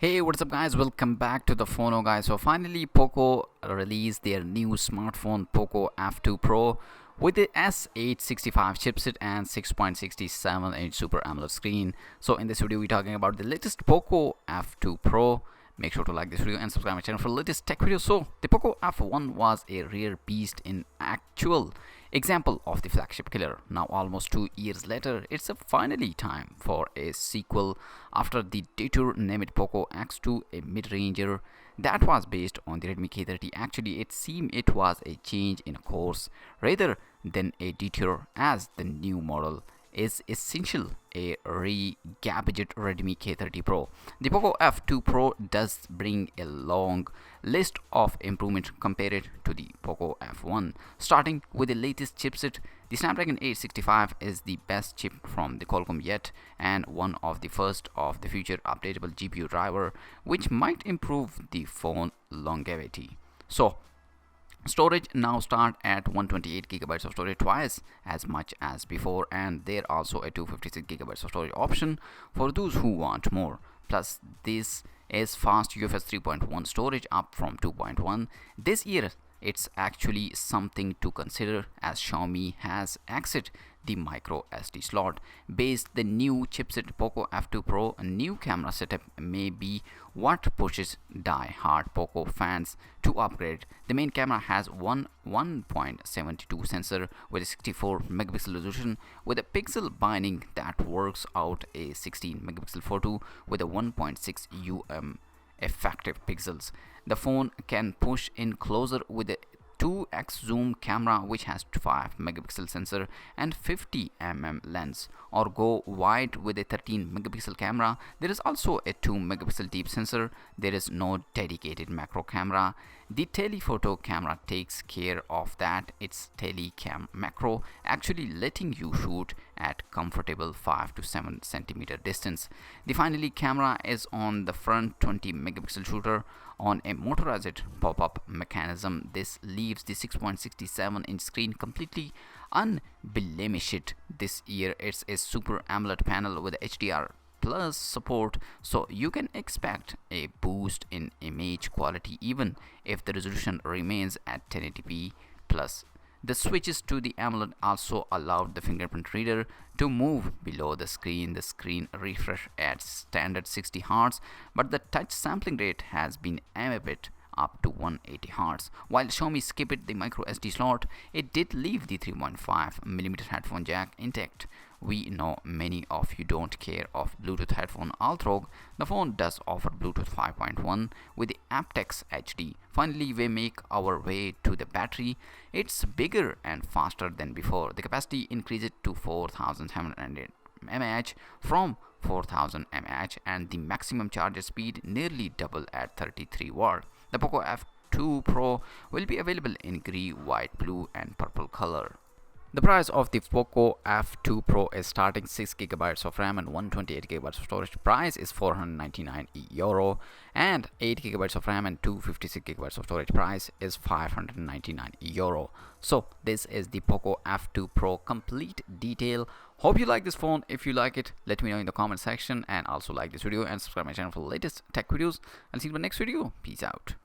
Hey, what's up guys? Welcome back to the TheFonoGuy. So finally Poco released their new smartphone Poco F2 Pro with the S865 chipset and 6.67-inch Super AMOLED screen. So in this video we're talking about the latest Poco F2 Pro. Make sure to like this video and subscribe my channel for latest tech videos. So the Poco F1 was a rare beast in actual example of the flagship killer. Now almost 2 years later, it's finally time for a sequel after the detour named Poco X2, a mid-ranger that was based on the Redmi K30. Actually, it seemed it was a change in course rather than a detour, as the new model is essential a re-gadgeted Redmi K30 Pro. The Poco F2 Pro does bring a long list of improvements compared to the Poco F1. Starting with the latest chipset, the Snapdragon 865 is the best chip from the Qualcomm yet, and one of the first of the future updatable GPU driver, which might improve the phone longevity. So storage now start at 128 gigabytes of storage, twice as much as before, and there also a 256 gigabytes of storage option for those who want more. Plus this is fast UFS 3.1 storage, up from 2.1 this year. It's actually something to consider, as Xiaomi has exited the micro SD slot. Based the new chipset Poco F2 Pro, a new camera setup may be what pushes die-hard Poco fans to upgrade. The main camera has one 1.72 sensor with a 64 megapixel resolution with a pixel binding that works out a 16 megapixel photo with a 1.6 effective pixels. The phone can push in closer with a 2x zoom camera, which has 5 megapixel sensor and 50 lens, or go wide with a 13 megapixel camera. There is also a 2 megapixel deep sensor. There is no dedicated macro camera. The telephoto camera takes care of that. It's telecam macro, actually letting you shoot at comfortable 5 to 7 centimeter distance. The finally camera is on the front 20 megapixel shooter on a motorized pop-up mechanism. This leaves the 6.67-inch screen completely unblemished. This year it's a Super AMOLED panel with HDR plus support, so you can expect a boost in image quality even if the resolution remains at 1080p plus. The switches to the AMOLED also allowed the fingerprint reader to move below the screen. The screen refresh at standard 60 Hz, but the touch sampling rate has been ambient up to 180 Hz. While Xiaomi skipped the micro SD slot, it did leave the 3.5mm headphone jack intact. We know many of you don't care of Bluetooth headphone, although the phone does offer Bluetooth 5.1 with the aptX HD. Finally, we make our way to the battery. It's bigger and faster than before. The capacity increased to 4700 mAh from 4000 mAh, and the maximum charger speed nearly double at 33 watt. The Poco F2 Pro will be available in grey, white, blue and purple color. The price of the Poco F2 Pro is starting 6 gigabytes of RAM and 128 gigabytes of storage. Price is €499, and 8 gigabytes of RAM and 256 gigabytes of storage. Price is €599. So this is the Poco F2 Pro complete detail. Hope you like this phone. If you like it, let me know in the comment section, and also like this video and subscribe my channel for the latest tech videos. I'll see you in the next video. Peace out.